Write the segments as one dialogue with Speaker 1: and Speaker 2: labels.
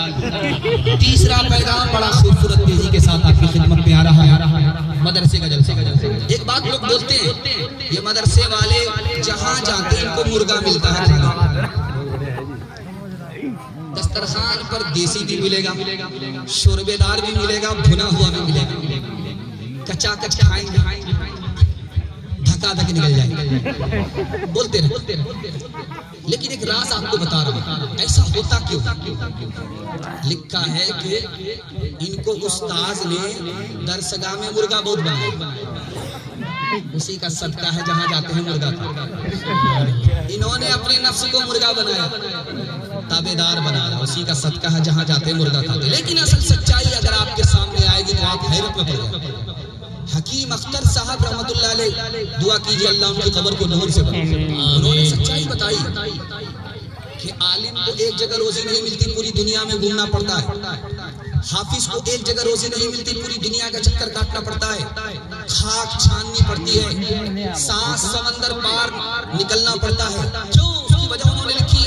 Speaker 1: तीसरा पैगाम बड़ा खूबसूरत तेजी के साथ आपकी खिदमत में आ रहा है, मदरसे का जलसा। एक बात लोग बोलते हैं, ये मदरसे वाले जहां जाते हैं इनको मुर्गा मिलता है। दस्तरखान पर देसी भी मिलेगा, शोरबेदार भी मिलेगा, भुना हुआ भी मिलेगा, कच्चा कच्चा खाएंगे, धक्का धक निकल जाएगा, बोलते रहे। लेकिन एक राज आपको बता रहा हूं, ऐसा होता क्यों? लिखा है कि इनको उस्ताद ने दरसगाह में मुर्गा बहुत बनाया, उसी का सदका है जहां जाते हैं मुर्गा खाते। इन्होंने अपने नफ्स को मुर्गा बनाया, ताबेदार बनाया, उसी का सदका है जहां जाते हैं मुर्गा खाते। लेकिन असल सच्चाई अगर आपके सामने आएगी तो आप हैरत में पड़ जाएंगे। हकीम अख्तर साहब रहमतुल्लाह अलैह, दुआ कीजिए अल्लाह उनकी कब्र को नूर से भरे। उन्होंने सच्चाई बताई कि आलिम को एक जगह रोजी नहीं मिलती, पूरी दुनिया में घूमना पड़ता है। हाफिज को एक जगह रोजी नहीं मिलती, पूरी दुनिया का चक्कर काटना पड़ता है, खाक छाननी पड़ती है, सांस समंदर पार निकलना पड़ता है। क्यों? उसकी वजह उन्होंने लिखी,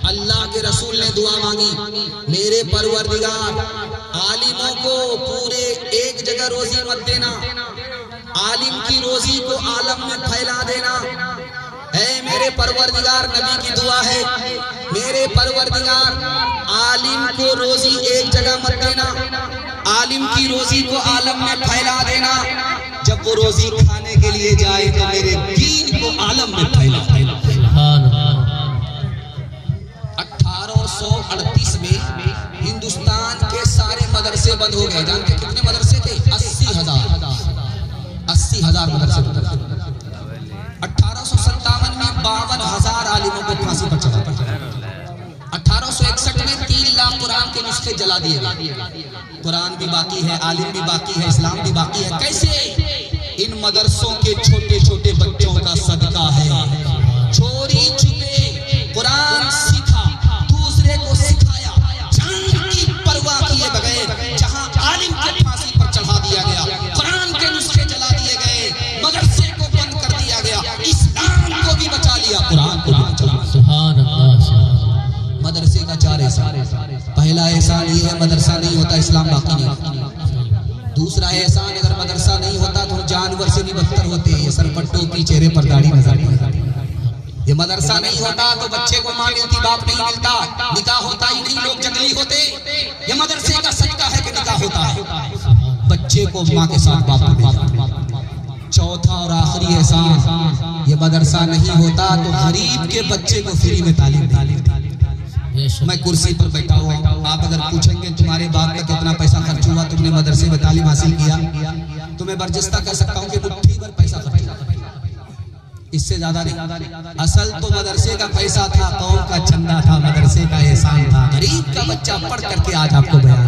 Speaker 1: अल्लाह के रसूल ने दुआ मांगी, मेरे परवरदिगार आलिमों को पूरे एक जगह रोजी मत देना, आलिम की रोजी को आलम में फैला देना। ऐ मेरे परवरदिगार, नबी की दुआ है, मेरे परवरदिगार आलिम को रोजी एक जगह मत देना, आलिम की रोजी को आलम में फैला देना। जब वो रोजी खाने के लिए जाए तो मेरे दीन को आलम में फैला देना। 1838 में हिंदुस्तान के सारे मदरसे बंद हो गए। जानते कितने मदरसे थे? 80,000 मदरसे। 1857 में 52,000 आलिमों को फांसी पर चढ़ा। 1861 में 3 लाख कुरान के नुस्खे जला दिए गए। कुरान भी बाकी है, आलिम भी बाकी है, इस्लाम भी बाकी है। कैसे? इन मदरसों के छोटे छोटे बच्चों का सदका है। चोरी छुपे कुरान सीखा, दूसरे को सिखाया, जान की परवाह किए बगैर। जहां आलिम को फांसी पर चढ़ा दिया गया, कुरान के नुस्खे जला दिए गए, मदरसे को बंद कर दिया गया, इस्लाम को भी बचा लिया, कुरान को भी बचा लिया। सुभान अल्लाह। मदरसे का 4 एहसान। पहला एहसान ये है, मदरसा नहीं होता इस्लाम बाकी नहीं। दूसरा एहसान, अगर मदरसा नहीं होता तो जानवर से भी बदतर होते हैं, सरपट्टों की, चेहरे पर दाढ़ी नजर नहीं आती। ये मदरसा नहीं होता तो बच्चे को माँ मिलती, बाप नहीं मिलता, निकाह होता ही नहीं, लोग जंगली होते। ये मदरसे का सदका है कि निकाह होता है, बच्चे को माँ के साथ बाप को मिलता। चौथा और आखिरी एहसान, ये मदरसा नहीं होता तो गरीब के बच्चे को फ्री में तालीम। मैं कुर्सी पर बैठा हुआ हूँ, आप अगर पूछेंगे तुम्हारे बाप का कितना पैसा खर्च हुआ, तुमने मदरसे में तालीम हासिल किया, तो मैं बर्जस्ता कह सकता हूँ कि मुट्ठी भर पैसा खर्च हुआ, इससे ज्यादा नहीं। असल तो मदरसे का पैसा था, कौम का चंदा था, मदरसे का एहसान था। गरीब का बच्चा पढ़ करके आज आपको बयान।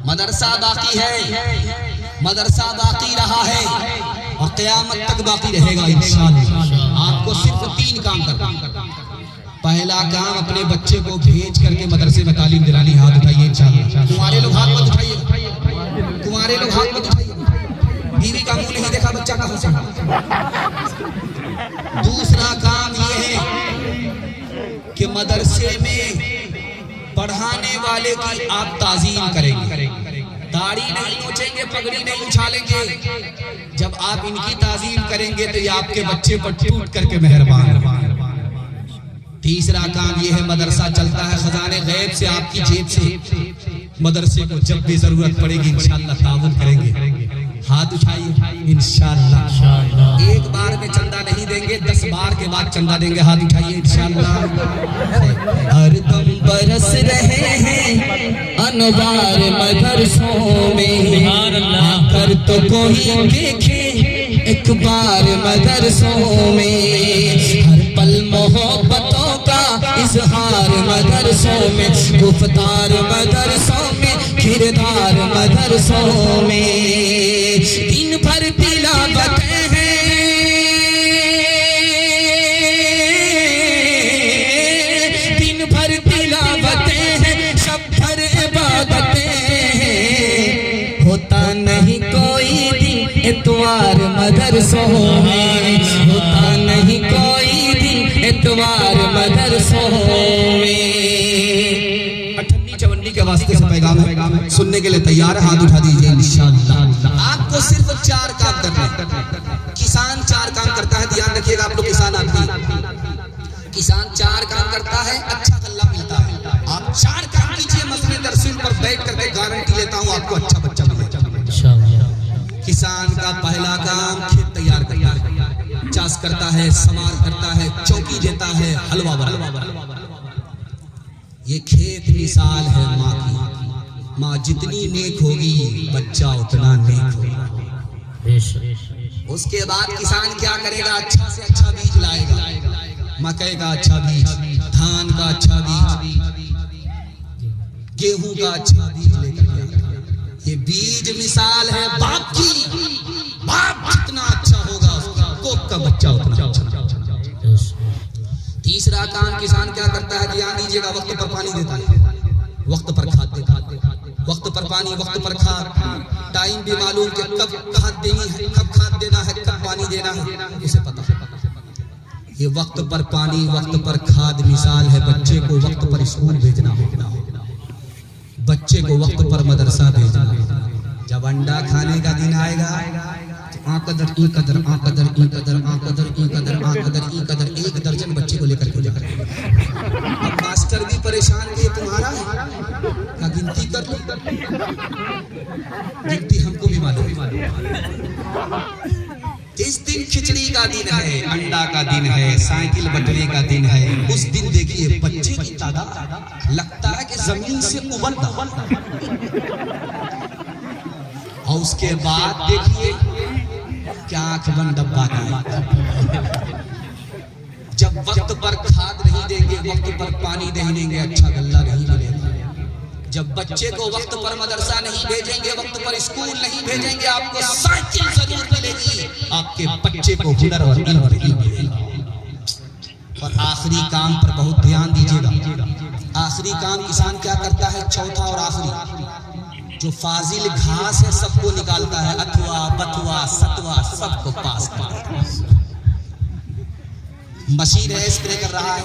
Speaker 1: मदरसा बाकी है, मदरसा बाकी रहा है और क़यामत तक बाकी रहेगा इंशाअल्लाह। आपको सिर्फ 3 काम करना। पहला काम, अपने बच्चे को भेज करके मदरसे में तालीम दिलानी। हाथ उठाइए इंशाअल्लाह। कुंवारे लोग हाथ मत उठाइए, कुंवारे लोग हाथ मत उठाइए। बीवी का मुंह नहीं देखा, बच्चा कहां से? दूसरा काम ये है कि मदरसे में पढ़ाने वाले की आप ताज़ीम करेंगे। दाढ़ी नहीं नोचेंगे, पगड़ी नहीं उछालेंगे। जब आप इनकी ताज़ीम करेंगे तो ये आपके बच्चे पर टूट करके मेहरबान। तीसरा काम ये है, मदरसा चलता है खजाने गैब से, आपकी जेब से। मदरसे को जब भी जरूरत पड़ेगी इंशाअल्लाह ताउन करेंगे। हाथ उठाइए इंशाअल्लाह। एक बार में चंदा नहीं देंगे, 10 बार के बाद चंदा देंगे। हाथ उठाइए इंशाअल्लाह। हर दम बरस रहे हैं अनवार मदरसों में, आकर तो कोई देखे एक बार मदरसों में। हर पल मोहब्बतों का इजहार मदरसों में, गुफ्तार मदरसों में, किरदार मदरसों में। दिन भर तिलावत है, दिन भर तिलावतें हैं, सब भर इबादतें हैं। होता नहीं कोई दिन इतवार मदरसों में, होता नहीं कोई दिन इतवार मदरसों में। जवानी के वास्ते से पैगाम है, सुनने के लिए तैयार है? हाथ उठा दीजिए इंशाअल्लाह। आपको सिर्फ 4 काम करने हैं। किसान 4 काम करता है, ध्यान रखिएगा आप लोग किसान आदमी। किसान 4 काम करता है, अच्छा गल्ला मिलता है। आप 4 काम कीजिए, मसले दरसूल पर बैठ करके गारंटी लेता हूँ आपको अच्छा बच्चा मिलेगा। किसान का पहला काम खेत तैयार करता है, चाष करता है, समार करता है, चौकी देता है, हलवा बना। ये खेत मिसाल है माँ की। माँ जितनी नेक होगी बच्चा उतना नेक होगा। उसके बाद किसान क्या करेगा? अच्छा से अच्छा बीज लाएगा, मकई का अच्छा बीज, धान का अच्छा बीज, गेहूं का अच्छा बीज लेकर के। ये बीज मिसाल है बाप की। बाप जितना अच्छा होगा कोक का बच्चा उतना अच्छा। तीसरा काम किसान क्या करता है? ध्यान दीजिएगा, वक्त पर पानी देता है, वक्त पर खाद देता है, वक्त पर पानी, वक्त पर खाद। टाइम भी मालूम कि कब खाद देनी है, कब खाद देना है, कब पानी देना है, उसे पता है। ये वक्त पर पानी, वक्त पर खाद मिसाल है बच्चे को वक्त पर स्कूल भेजना, बच्चे को वक्त पर मदरसा भेजना। जब अंडा खाने का दिन आएगा तो आकदर ई कदर आकदर ई कदर आकदर ई कदर आकदर ई कदर 1 दर्जन बच्चे को लेकर के जाकर। अब मास्टर भी परेशान कि तुम्हारा है क्या, गिनती कर लो। गिनती हमको भी मालूम है। इस दिन खिचड़ी का दिन है, अंडा का दिन है, साइकिल बटने का दिन है। उस दिन देखिए बच्चे की तादाद लगता है कि जमीन से उबलता। और उसके बाद देखिए क्या आंख बंद डब्बा का। जब वक्त पर खाद नहीं देंगे, वक्त पर पानी नहीं देंगे, अच्छा गल्ला नहीं मिलेगा। जब बच्चे को वक्त पर मदरसा नहीं भेजेंगे, वक्त पर स्कूल नहीं भेजेंगे, आपको साइकिल जरूर मिलेगी, आपके बच्चे को हुनर और इल्म नहीं मिलेगा। और आखिरी काम पर बहुत ध्यान दीजिएगा। आखिरी काम किसान क्या करता है? चौथा और आखिरी, जो फाजिल घास है सबको निकालता है, अथवा बथुआ सतवा सबको पास करता है। मशीन है, स्प्रे कर रहा है,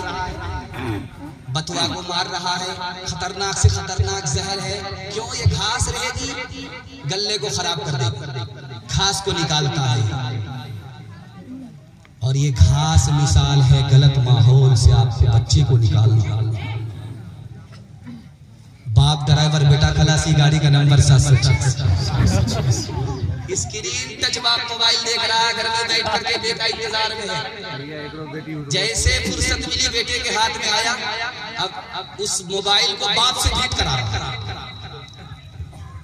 Speaker 1: बथुआ को मार रहा है, खतरनाक से खतरनाक जहर है। क्यों? ये घास रहेगी गल्ले को खराब कर देगी, घास को निकालता है। और ये घास मिसाल है गलत माहौल से आपके बच्चे को निकालना। बाप ड्राइवर, बेटा खलासी, गाड़ी का नंबर 706। स्क्रीन टच बाप मोबाइल देख रहा है, घर में बैठ करके बेटा इंतजार में है। जैसे फुर्सत मिली बेटे के हाथ में आया, अब उस मोबाइल को बाप से भेंट करा रहा।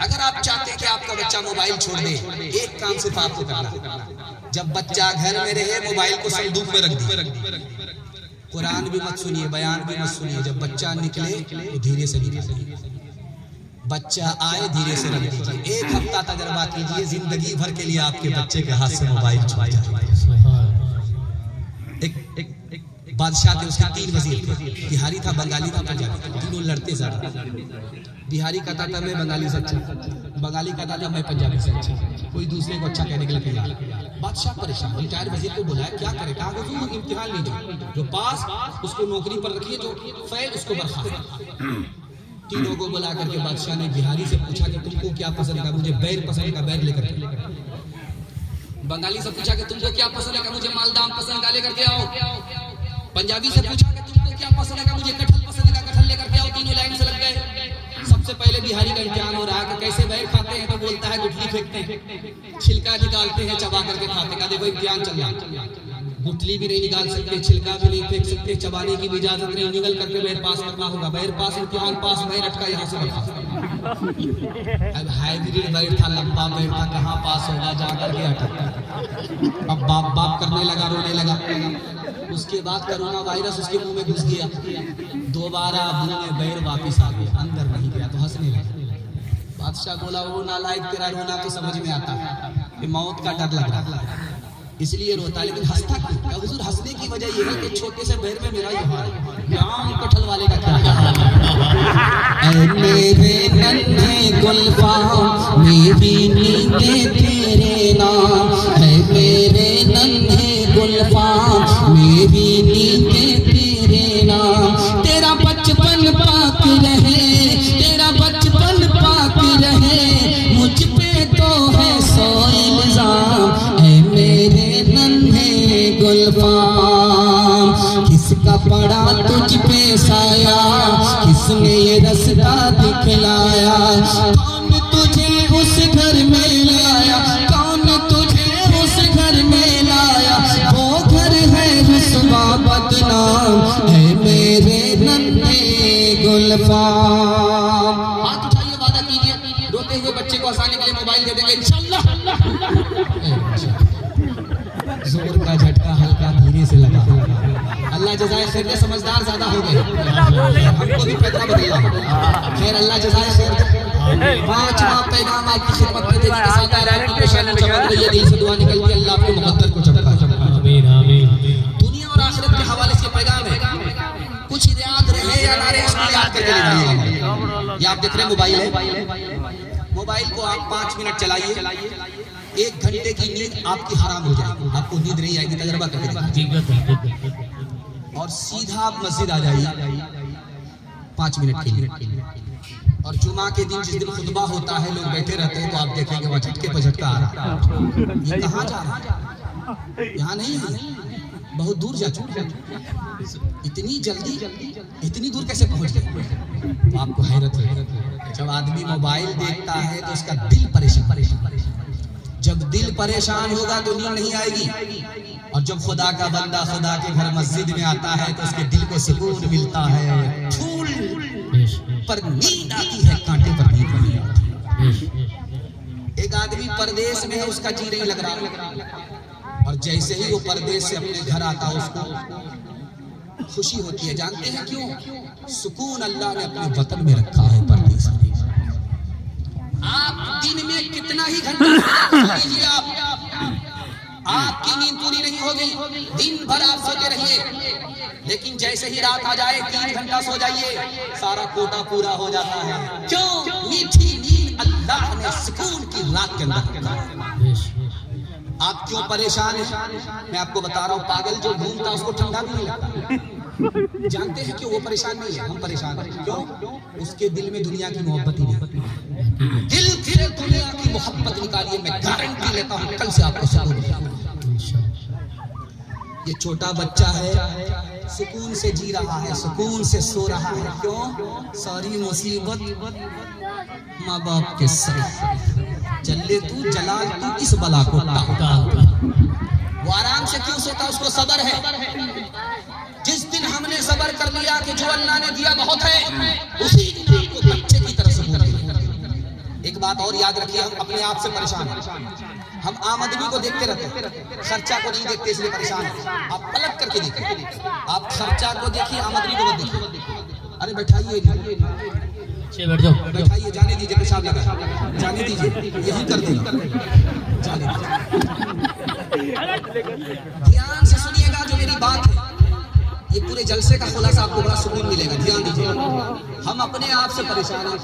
Speaker 1: अगर आप चाहते हैं कि आपका बच्चा मोबाइल छोड़ दे, एक काम सिर्फ आपको करना। जब बच्चा घर में रहे, मोबाइल को संदूक में रख दीजिए। कुरान भी मत सुनिए, बयान भी मत सुनिए। जब बच्चा निकले तो धीरे से निकले, बच्चा आए धीरे से रख दीजिए। 1 हफ्ता तजर्बा कीजिए, जिंदगी भर के लिए आपके बच्चे के हाथ से मोबाइल छूट जाए। एक बादशाह थे, उसके 3 वजीर थे। बिहारी था, बंगाली था, पंजाबी था। तीनों लड़ते ज़्यादा। बिहारी कहता था मैं बंगाली से अच्छा, बंगाली कहता था मैं पंजाबी से अच्छा, कोई दूसरे को अच्छा कहने के लिए तैयार। बादशाह परेशान, रिटायर वजीर को बुलाया, क्या करे? कहा कि इम्तिहान लीजिए, जो पास उसको नौकरी पर रखिए, जो फेल उसको बर्खास्त। तीनों को बुला करके बादशाह ने बिहारी से पूछा कि तुमको क्या पसंद है? मुझे बैर पसंद का, बैर लेकर के। बंगाली से पूछा कि तुमको क्या पसंद है? मुझे मालदा आम पसंद का, लेकर के आओ। पंजाबी से पूछा कि तुमको क्या पसंद है? मुझे कटहल पसंद का, कटहल लेकर के आओ। तीनों लाइन से लग गए। सबसे पहले बिहारी का इम्तिहान हो रहा है कि कैसे बैर खाते हैं, तो बोलता है गुठली फेंकते हैं, छिलका निकालते हैं, चबा करके खाते हैं। देखो इम्तिहान चल रहा, गुठली भी नहीं निकाल सकते, छिलका भी नहीं फेंक सकते, चबाने की भी इजाजत नहीं, निकल करके बैर पास करना होगा। बैर पास, इम्तिहान पास, बैर अटका यहाँ से बर्खास्त। अब हाइब्रिड बैर था, लंबा बैर था, कहाँ पास होगा, जा करके अटका। अब बाप बाप करने लगा, रोने लगा। उसके बाद कोरोना वायरस उसके मुंह में घुस गया, दोबारा मुंह में बैर वापिस आ गया, अंदर नहीं गया तो हंसने लगा। बादशाह बोला, वो नालायक, तेरा रोना तो समझ में आता है कि मौत का डर लग रहा है इसलिए रोता, लेकिन हंसता क्यों? हुजूर हंसने की वजह यह है कि छोटे से बैर में मेरा ये हाल है, आम कटहल वाले का क्या हाल है। मेरे नन्हे गुलफाम मेरी नींदें तेरे नाम है, मेरे नन्हे गुलफाम मेरी नींदें तेरे नाम। तेरा बचपन पाक रहे, तेरा किसने ये रास्ता दिखलाया, कौन तुझे उस घर में लाया, कौन तुझे उस घर में लाया, वो घर है रुसवा बदनाम, है मेरे नन्हे गुलफाम। हाथ उठाइए, वादा कीजिए, रोते हुए बच्चे को हंसाने के लिए मोबाइल दे देंगे इंशाल्लाह। जोर का झटका हल्का धीरे से लगा। अल्लाह जज़ाए खैर दे, समझदार ज्यादा हो गए, हमको भी पैदा बदलना। खैर अल्लाह जज़ाए खैर दे। पांचवा पैगाम आपकी खिदमत में देने के साथ आ रहा है, पेशानी चमक रही है, दिल से दुआ निकलती है, अल्लाह आपके मुकद्दर को चमका। आमीन आमीन। दुनिया और आखिरत के हवाले से पैगाम है, कुछ याद रहे या ना रहे इसको याद करके ले जाइएगा। ये आप देख रहे हैं मोबाइल है, मोबाइल को आप 5 मिनट चलाइए, 1 घंटे की नींद आपकी हराम हो जाएगी, आपको नींद नहीं आएगी, तजर्बा करके देखिए। और सीधा आप मस्जिद आ जाइए 5 मिनट के लिए, और जुमा के दिन जिस दिन खुतबा होता है लोग बैठे रहते हैं, तो आप देखेंगे वह झटके पर झटका आ रहा है। ये कहाँ जा रहा है? यहाँ नहीं है, बहुत दूर जा चुके। इतनी जल्दी इतनी दूर कैसे पहुंच गए? तो आपको हैरत है, जब आदमी मोबाइल देखता है तो उसका दिल परेशान। जब दिल परेशान होगा तो नींद नहीं आएगी, और जब खुदा का बंदा खुदा के घर मस्जिद में आता है तो उसके दिल को सुकून मिलता है। फूल पर नींद आती है, कांटे पर नींद नहीं आती। एक आदमी परदेश में है, उसका जी नहीं लग रहा, और जैसे ही वो परदेश से अपने घर आता उसको खुशी होती है। जानते हैं क्यों? सुकून अल्लाह ने अपने वतन में रखा है परदेश में। आप दिन में कितना ही घंटा लीजिए, आपकी नींद पूरी नहीं होगी, दिन भर आप सोते रहिए, लेकिन जैसे ही रात आ जाए 3 घंटा सो जाइए, सारा कोटा पूरा हो जाता है। क्यों? मीठी नींद अल्लाह ने सुकून की रात के अंदर। आप क्यों परेशान हैं? मैं आपको बता रहा हूँ, पागल जो घूमता उसको ठंडा भी नहीं लगता। जानते हैं क्यों? वो परेशान नहीं है, हम परेशान हैं। क्यों? उसके दिल में दुनिया की मोहब्बत ही नहीं। दिल से दुनिया की मोहब्बत निकालिए, मैं गारंटी लेता हूँ कल से आपको सुकून मिलेगा। ये छोटा बच्चा है, सुकून से जी रहा है, सुकून से सो रहा है। क्यों? सारी मुसीबत माँ बाप के सर, जल्ले तू जलाल तू इस बला को टाल। वो आराम से क्यों सोता? उसको सबर है। जिस दिन हमने सबर कर लिया कि जो अल्लाह ने दिया बहुत है, उसी दिन आपको बच्चे की तरह सुकून मिलेगा। एक बात और याद रखिए, हम अपने आप से परेशान हैं। हम आमदनी को देखते रहते हैं, खर्चा को नहीं देखते, इसलिए परेशान है। आप पलट करके देखिए, आप खर्चा को देखिए, आमदनी को मत देखिए। अरे बैठाइए, बैठ जाओ, बैठाइए, जाने दीजिए, पेशाब लगा, जाने दीजिए, यही कर देगा, जाने दीजिए। ध्यान से सुनिएगा जो मेरी बात है, ये पूरे जलसे का खुलासा आपको बड़ा सुकून मिलेगा। ध्यान दीजिए, हम अपने आप से परेशान हैं।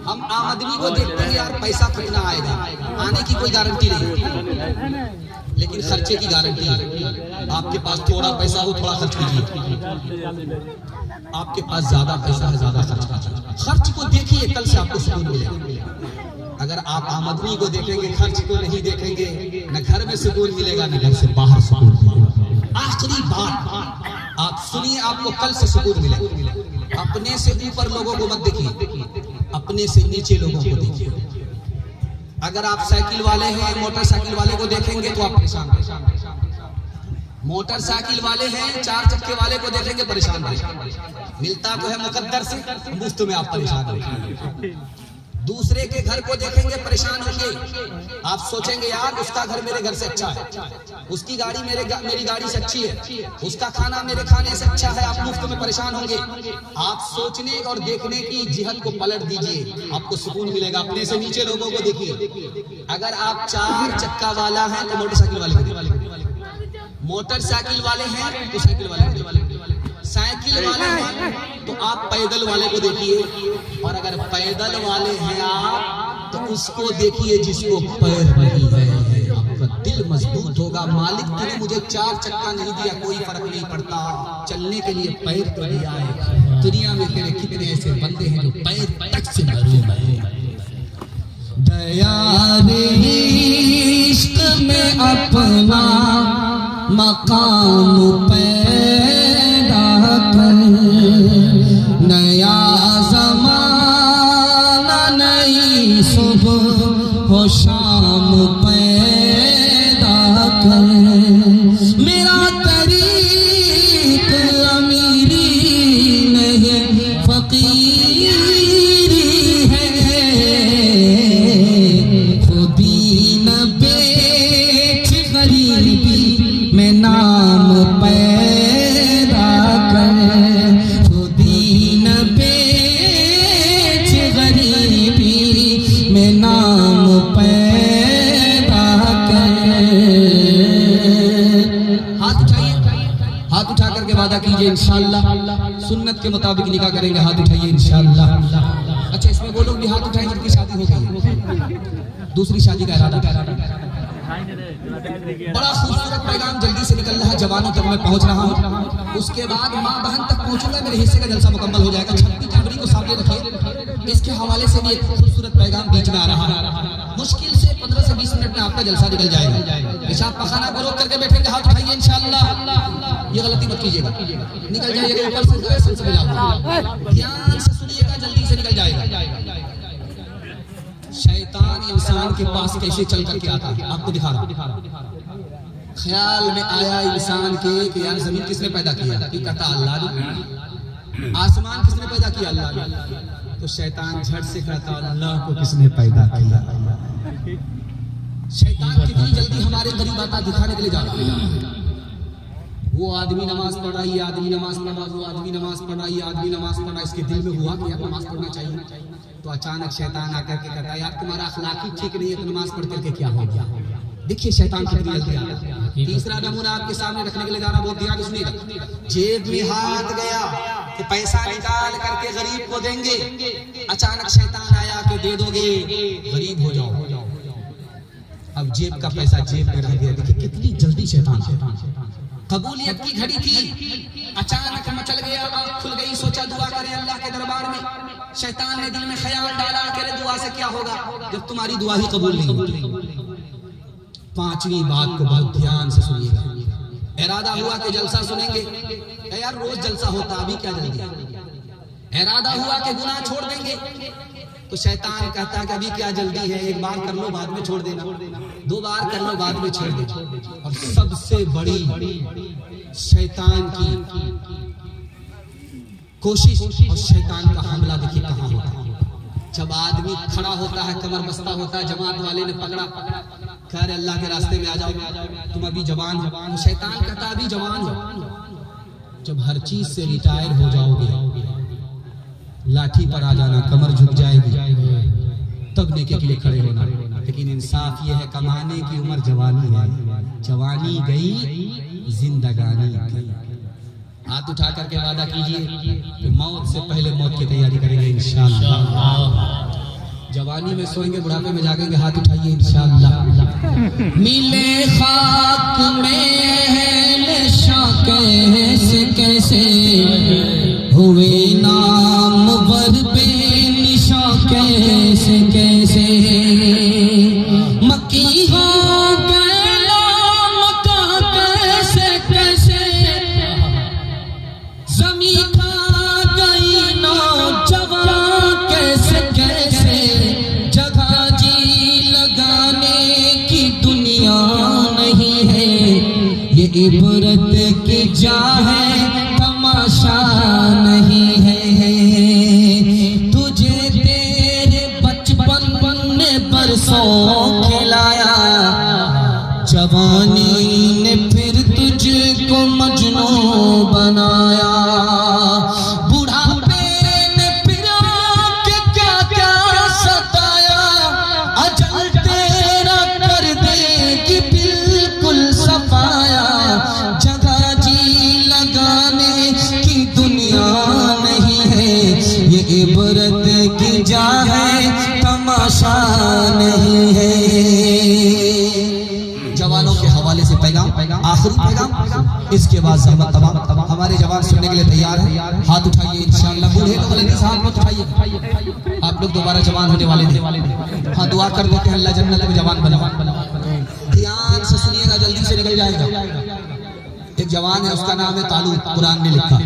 Speaker 1: हम आमदनी को देखते हैं, यार पैसा कितना आएगा, आने की कोई गारंटी नहीं, लेकिन खर्चे की गारंटी है। आपके पास थोड़ा पैसा हो, थोड़ा खर्च कीजिए, आपके पास ज्यादा पैसा है, ज्यादा खर्च कीजिए। खर्च को देखिए, कल से आपको सुकून मिलेगा। अगर आप आमदनी को देखेंगे, खर्च को नहीं देखेंगे, न घर में सुकून मिलेगा, न घर से बाहर सुकून मिलेगा। आखिरी बात आप सुनिए, आपको कल से सुकून मिलेगा। अपने से ऊपर लोगों को मत देखिए, अपने से नीचे लोगों को देखिए। अगर आप साइकिल वाले हैं, मोटरसाइकिल वाले को देखेंगे तो आप परेशान हैं। मोटरसाइकिल वाले हैं, 4 चक्के वाले को देखेंगे परेशान हैं। मिलता तो है मुकद्दर से, मुफ्त में आप परेशान हैं। दूसरे के घर को देखेंगे परेशान होंगे, आप सोचेंगे यार उसका घर मेरे घर से अच्छा है, उसकी गाड़ी मेरी गाड़ी से अच्छी है, उसका खाना मेरे खाने से अच्छा है, आप मुफ्त में परेशान होंगे। आप सोचने और देखने की जिहत को पलट दीजिए, आपको सुकून मिलेगा। अपने से नीचे लोगों को देखिए। अगर आप 4 चक्का वाला हैं तो मोटरसाइकिल वाले को देखिए, मोटरसाइकिल वाले हैं तो साइकिल वाले को देखिए, साइकिल वाले हैं तो आप पैदल वाले को देखिए, और अगर पैदल वाले हैं आप तो उसको देखिए जिसको पैर नहीं है। आपका दिल मजबूत होगा, मालिक तूने मुझे 4 चक्का नहीं दिया, कोई फर्क नहीं पड़ता, चलने के लिए पैर तो दिया है। दुनिया में तेरे कितने ऐसे बंदे हैं जो पैर तक से महरूम है। दया इश्क में अपना मकाम पैदा कर, नया हो शाम पैदा कर। मेरा तरीक अमीरी नहीं फकीरी है, खुदी न बेच गरीबी में नाम पैदा कर। खुदी न बेच गरीबी में नाम पैदा कर। हाथ उठा करके वादा कीजिए इंशाअल्लाह सुन्नत के मुताबिक निकाह करेंगे। हाथ उठाइए इंशाअल्लाह। अच्छा, इसमें वो लोग भी हाथ उठाएं जिनकी शादी हो गई, दूसरी शादी का इरादा। बड़ा खूबसूरत पैगाम जल्दी से निकल रहा है, जवानों तक मैं पहुंच रहा हूं। उसके बाद मां बहन तक पहुंचूंगा, मेरे हिस्से का जलसा मुकम्मल हो जाएगा। 26 जनवरी को सामने रखिए, इसके हवाले से भी एक खूबसूरत पैगाम बीच में आ रहा है। मुश्किल से 15 से 20 मिनट में आपका जलसा निकल जाएगा। पेशाब पखाना को रोक करके बैठेंगे, हाथ उठाइए इंशाअल्लाह। ये गलती मत कीजिएगा, निकल जाइएगा ऊपर से ध्यान से सुनिएगा, जल्दी से निकल जाएगा। शैतान इंसान के पास कैसे चल करके आता है आपको दिखा रहा हूं। ख्याल में आया इंसान के कि यार जमीन किसने पैदा किया, कहता अल्लाह ने। आसमान किसने पैदा किया, अल्लाह ने। तो शैतान झट से कहता अल्लाह को किसने पैदा किया। शैतान कितनी जल्दी हमारे करीब आता दिखाने के लिए जाता है। वो आदमी नमाज पढ़ रहा है, आदमी नमाज पढ़ रहा, वो आदमी नमाज पढ़ रहा है, आदमी नमाज पढ़ रहा। इसके दिल में हुआ कि यार नमाज पढ़ना चाहिए। तो अचानक शैतान आकर के कहता है यार तुम्हारा अखलाक ही ठीक नहीं है, तो नमाज पढ़ करके क्या हो गया। देखिए शैतान कितनी जल्दी आता है। तीसरा नमूना आपके सामने रखने के लिए जा रहा, बहुत ध्यान से सुनिएगा। जेब में हाथ गया कि पैसा निकाल करके गरीब को देंगे, अचानक शैतान आया कि दे दोगे गरीब हो जाओ। अब जेब का पैसा जेब में रह गया। देखिए कितनी जल्दी शैतान। कबूलियत की घड़ी थी, अचानक मचल गया, आंख खुल गई, सोचा दुआ करें अल्लाह के दरबार में। शैतान ने दिल में ख्याल डाला कि दुआ से क्या होगा जब तुम्हारी दुआ ही कबूल नहीं होती। पांचवी बात को बहुत ध्यान से सुनिएगा। इरादा हुआ कि जलसा सुनेंगे, यार रोज जलसा होता, अभी क्या जल्दी। इरादा हुआ कि गुनाह छोड़ देंगे, तो शैतान कहता है कि अभी क्या जल्दी है, एक बार कर लो बाद में छोड़ देना, 2 बार कर लो बाद में छोड़ देना। और सबसे बड़ी शैतान की कोशिश और शैतान का हमला देखिए कहां होता है। जब आदमी खड़ा होता है, कमर बस्ता होता है, जमात वाले ने पकड़ा, कह रहे अल्लाह के रास्ते में आ जाओ, तुम अभी जवान हो। तो शैतान कहता अभी जवान हो, जब हर चीज से रिटायर हो जाओगे, लाठी पर आ जाना, कमर झुक जाएगी, तब नेकी के लिए खड़े होना। लेकिन इंसाफ ये है, कमाने की उम्र जवानी है, जवानी गई जिंदगानी गई। हाथ उठा करके वादा कीजिए कि मौत से पहले मौत की तैयारी करेंगे इंशाअल्लाह। जवानी में सोएंगे, बुढ़ापे में जागेंगे। हाथ उठाइए इंशाअल्लाह। मिले खाक में कैसे कैसे हुए नाम वर पे निशा, कैसे कैसे मक्की हो गए मक्का, कैसे कैसे जमी खा गई नौजवान, कैसे कैसे जगह जी लगाने की दुनिया नहीं है। ये इबरत की जा है, तमाशा नहीं है। तुझे तेरे बचपन ने बरसों खिलाया, जवानी ने फिर तुझको मजनू बनाया। बुढ़ापे ने फिर आके क्या क्या सताया, अजल तेरा कर देगी बिल्कुल सफाया। जगह जी लगाने की दुनिया नहीं है, ये इबरत की जा है, तमाशा नहीं है। जवानों के हवाले से पैगाम, आखिरी पैगाम, इसके बाद ज़हमत तमाम। हमारे जवान सुनने के लिए तैयार है। हाथ उठाइए इंशाअल्लाह। बूढ़े लोग वाले हाथ मत उठाइए, आप लोग दोबारा जवान होने वाले थे। हाँ, दुआ कर देते हैं अल्लाह जन्नत में जवान बना। ध्यान से सुनिएगा, जल्दी से निकल जाएगा। एक जवान है, उसका नाम है तालूत, कुरान में लिखा।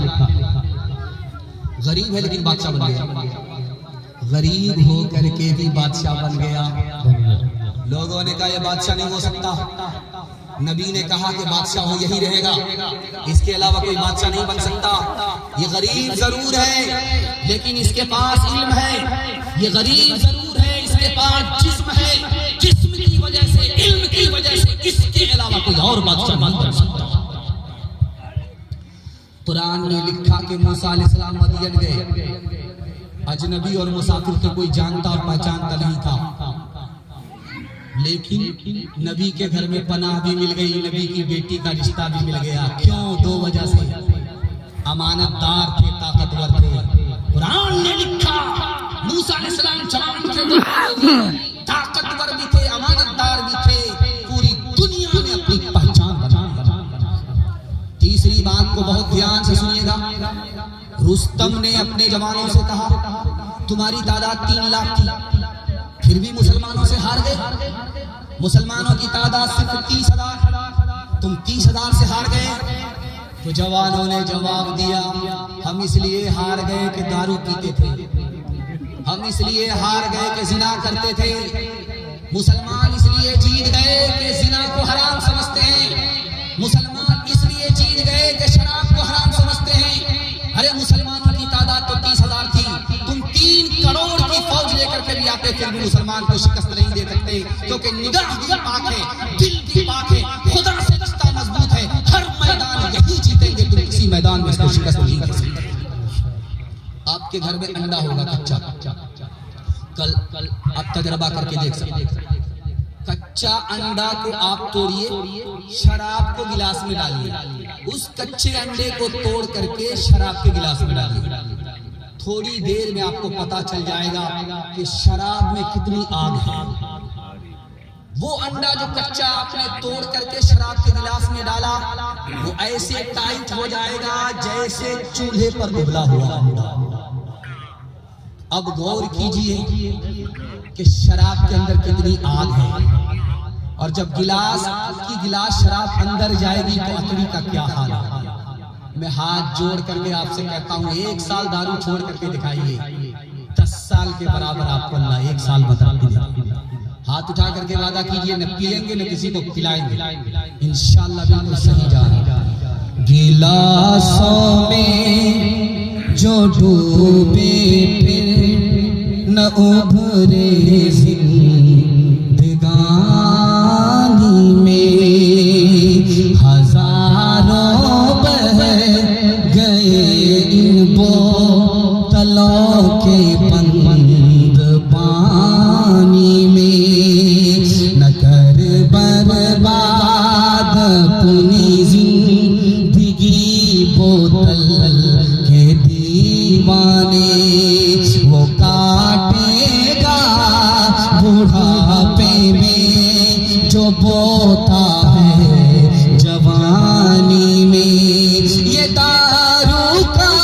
Speaker 1: गरीब है लेकिन बादशाह बन गया। गरीब हो करके भी बादशाह बन गया। लोगों ने कहा ये बादशाह नहीं हो सकता। नबी ने कहा कि बादशाह हो यही रहेगा, इसके अलावा कोई बादशाह नहीं बन सकता। ये गरीब जरूर है लेकिन इसके पास इल्म है। ये गरीब जरूर है, इसके पास जिस्म है। जिस्म की वजह से, इल्म की वजह से इसके अलावा कोई और बादशाह नहीं बन सकता। कुरान ने लिखा कि मूसा अलैहिस्सलाम मदियन गए। अजनबी और मुसाफिर तो कोई जानता और पहचानता नहीं था, लेकिन नबी के घर में पनाह भी मिल गई, नबी की बेटी का रिश्ता भी मिल गया। क्यों? दो वजह से। अमानतदार थे, ताकतवर थे। कुरान ने लिखा मूसा अलैहिस्सलाम जवान थे, ताकतवर भी थे, अमानतदार भी थे, पूरी दुनिया में अपनी पहचान बना। तीसरी बात को बहुत ध्यान से सुनिएगा। रुस्तम ने अपने जवानों से कहा तुम्हारी तादाद 3 लाख थी, फिर भी मुसलमानों से हार गए। मुसलमानों की तादाद सिर्फ 30,000, तुम 30,000 से हार गए। तो जवानों ने जवाब दिया हम इसलिए हार गए कि दारू पीते थे, हम इसलिए हार गए कि जिना करते थे। मुसलमान इसलिए जीत गए कि जिना को हराम समझते हैं, मुसलमान इसलिए जीत गए कि शराब को हराम समझते हैं। अरे मुसलमानों की तादाद तो 30,000 थी, तुम 3 करोड़ की फौज लेकर के भी आते फिर भी मुसलमान को शिकस्त नहीं दे सकते, क्योंकि निगाह भी पाक है, दिल भी पाक है, खुदा से रिश्ता मजबूत है। हर मैदान यही जीतेंगे, तुम किसी मैदान में इसको शिकस्त नहीं दे सकते। आपके घर में अंडा होगा कच्चा, कल आप तजर्बा करके देख सकते। कच्चा अंडा को आप तोड़िए, शराब को गिलास में डालिए, उस कच्चे अंडे को तोड़ करके शराब के गिलास में डालिए। थोड़ी देर में आपको पता चल जाएगा कि शराब में कितनी आग है। वो अंडा जो कच्चा आपने तोड़ करके शराब के गिलास में डाला, वो ऐसे टाइट हो जाएगा जैसे चूल्हे पर उबला हुआ अंडा। अब गौर कीजिए कि शराब के अंदर कितनी आग है, और जब गिलास की गिलास शराब अंदर जाएगी तो अकड़ी का क्या हाल है। मैं हाथ जोड़ करके आपसे कहता हूँ 1 साल दारू छोड़ करके दिखाइए, 10 साल के बराबर आपको अल्लाह 1 साल बता देगा। हाथ उठा करके वादा कीजिए न पिएंगे न किसी को पिलाएंगे, इंशाअल्लाह बिल्कुल सही जा रहा है। गिलासों में जो डूबे फिर न उभरे जिंदगानी में, हजारों बह गए इन बोतलों के बंद पानी में, न कर बर्बाद अपनी जिंदगी बोतल के दीवाने। वो काटेगा बुढ़ापे में जो बोता है जवानी में। ये दारू का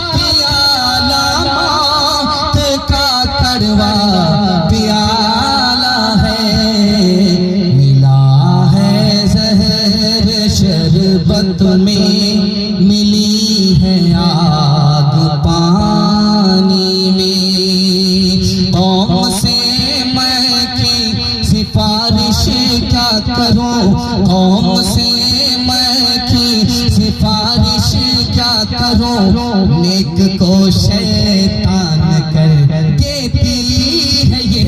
Speaker 1: प्याला मौत का कड़वा प्याला है, मिला है जहर शरबत में, मिली है आग पानी में। कौम से मैं की सिफारिश क्या करूं, कौम से मैं की सिफारिश क्या करूं, नेक को शैतान कर देती है ये।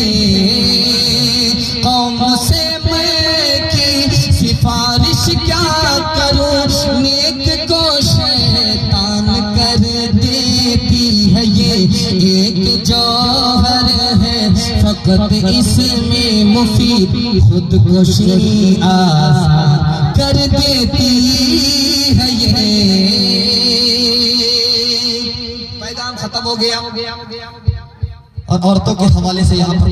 Speaker 1: कौम से मैं की सिफारिश क्या करूं, नेक को शैतान कर देती है ये। एक जौहर है फकत इसमें मुफीद, खुदकुशी आसान कर देती है ये। पैगाम खत्म हो गया। और औरतों के हवाले से यहाँ पर